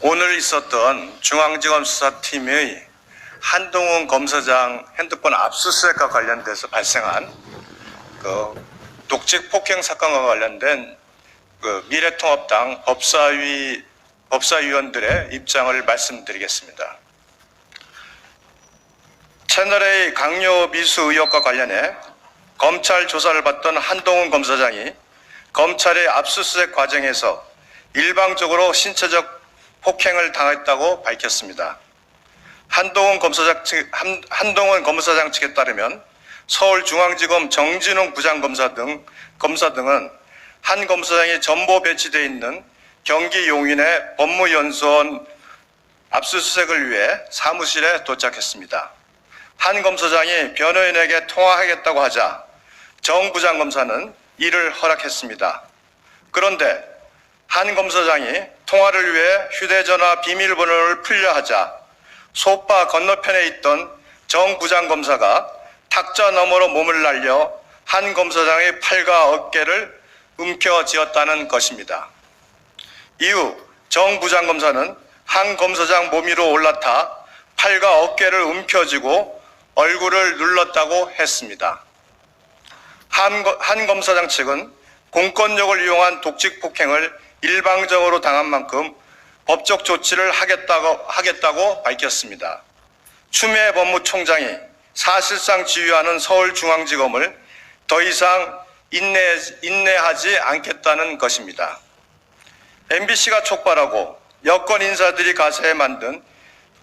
오늘 있었던 중앙지검 수사팀의 한동훈 검사장 핸드폰 압수수색과 관련돼서 발생한 독직 폭행 사건과 관련된 미래통합당 법사위원들의 입장을 말씀드리겠습니다. 채널A 강요 미수 의혹과 관련해 검찰 조사를 받던 한동훈 검사장이 검찰의 압수수색 과정에서 일방적으로 신체적 폭행을 당했다고 밝혔습니다. 한동훈 검사장 측에 따르면 서울중앙지검 정진웅 부장검사 등은 한 검사장이 전보 배치되어 있는 경기 용인의 법무연수원 압수수색을 위해 사무실에 도착했습니다. 한 검사장이 변호인에게 통화하겠다고 하자 정 부장검사는 이를 허락했습니다. 그런데 한 검사장이 통화를 위해 휴대전화 비밀번호를 풀려 하자 소파 건너편에 있던 정 부장검사가 탁자 너머로 몸을 날려 한 검사장의 팔과 어깨를 움켜쥐었다는 것입니다. 이후 정 부장검사는 한 검사장 몸 위로 올라타 팔과 어깨를 움켜쥐고 얼굴을 눌렀다고 했습니다. 한 검사장 측은 공권력을 이용한 독직 폭행을 일방적으로 당한 만큼 법적 조치를 하겠다고 밝혔습니다. 추미애 법무총장이 사실상 지휘하는 서울중앙지검을 더 이상 인내하지 않겠다는 것입니다. MBC가 촉발하고 여권 인사들이 가세해 만든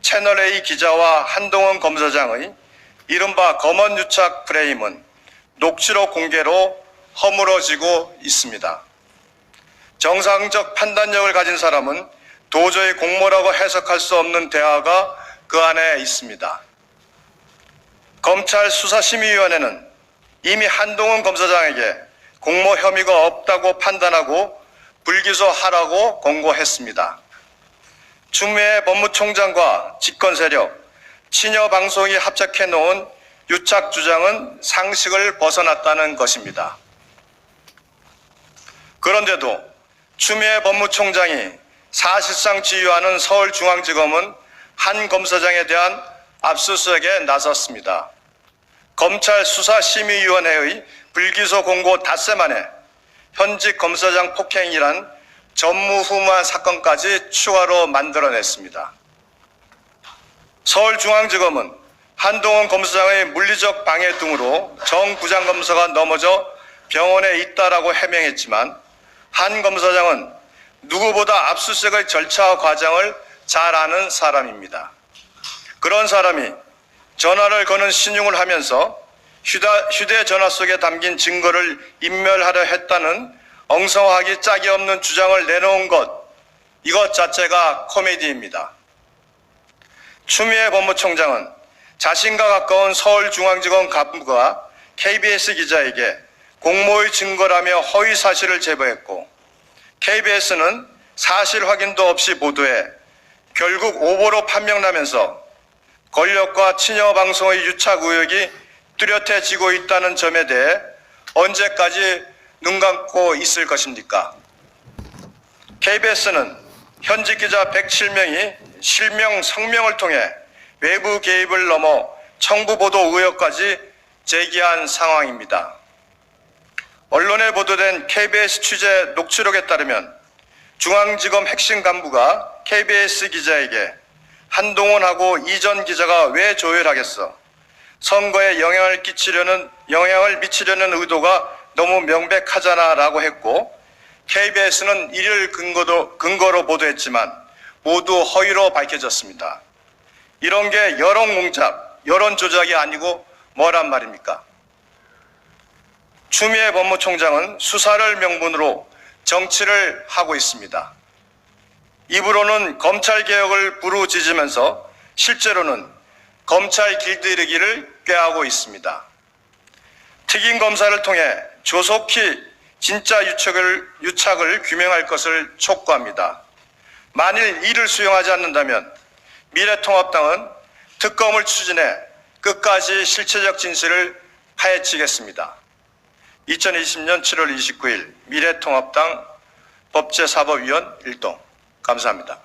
채널A 기자와 한동훈 검사장의 이른바 검언유착 프레임은 녹취록 공개로 허물어지고 있습니다. 정상적 판단력을 가진 사람은 도저히 공모라고 해석할 수 없는 대화가 그 안에 있습니다. 검찰 수사심의위원회는 이미 한동훈 검사장에게 공모 혐의가 없다고 판단하고 불기소하라고 권고했습니다. 추미애 법무총장과 집권세력, 친여 방송이 합작해놓은 유착 주장은 상식을 벗어났다는 것입니다. 그런데도 추미애 법무총장이 사실상 지휘하는 서울중앙지검은 한 검사장에 대한 압수수색에 나섰습니다. 검찰 수사심의위원회의 불기소 공고 닷새 만에 현직 검사장 폭행이란 전무후무한 사건까지 추가로 만들어냈습니다. 서울중앙지검은 한동훈 검사장의 물리적 방해 등으로 정 부장검사가 넘어져 병원에 있다라고 해명했지만 한 검사장은 누구보다 압수수색의 절차와 과정을 잘 아는 사람입니다. 그런 사람이 전화를 거는 신용을 하면서 휴대전화 속에 담긴 증거를 인멸하려 했다는 엉성하기 짝이 없는 주장을 내놓은 이것 자체가 코미디입니다. 추미애 법무총장은 자신과 가까운 서울중앙지검 간부가 KBS 기자에게 공모의 증거라며 허위 사실을 제보했고 KBS는 사실 확인도 없이 보도해 결국 오보로 판명나면서 권력과 친여 방송의 유착 의혹이 뚜렷해지고 있다는 점에 대해 언제까지 눈 감고 있을 것입니까? KBS는 현직 기자 107명이 실명, 성명을 통해 외부 개입을 넘어 청부 보도 의혹까지 제기한 상황입니다. 언론에 보도된 KBS 취재 녹취록에 따르면 중앙지검 핵심 간부가 KBS 기자에게 한동훈하고 이전 기자가 왜 조율하겠어? 선거에 영향을 미치려는 의도가 너무 명백하잖아 라고 했고 KBS는 이를 근거로 보도했지만 모두 허위로 밝혀졌습니다. 이런 게 여론공작, 여론조작이 아니고 뭐란 말입니까? 추미애 법무총장은 수사를 명분으로 정치를 하고 있습니다. 입으로는 검찰개혁을 부르짖으면서 실제로는 검찰 길들이기를 꾀하고 있습니다. 특임 검사를 통해 조속히 진짜 유착을 규명할 것을 촉구합니다. 만일 이를 수용하지 않는다면 미래통합당은 특검을 추진해 끝까지 실체적 진실을 파헤치겠습니다. 2020년 7월 29일 미래통합당 법제사법위원 일동 감사합니다.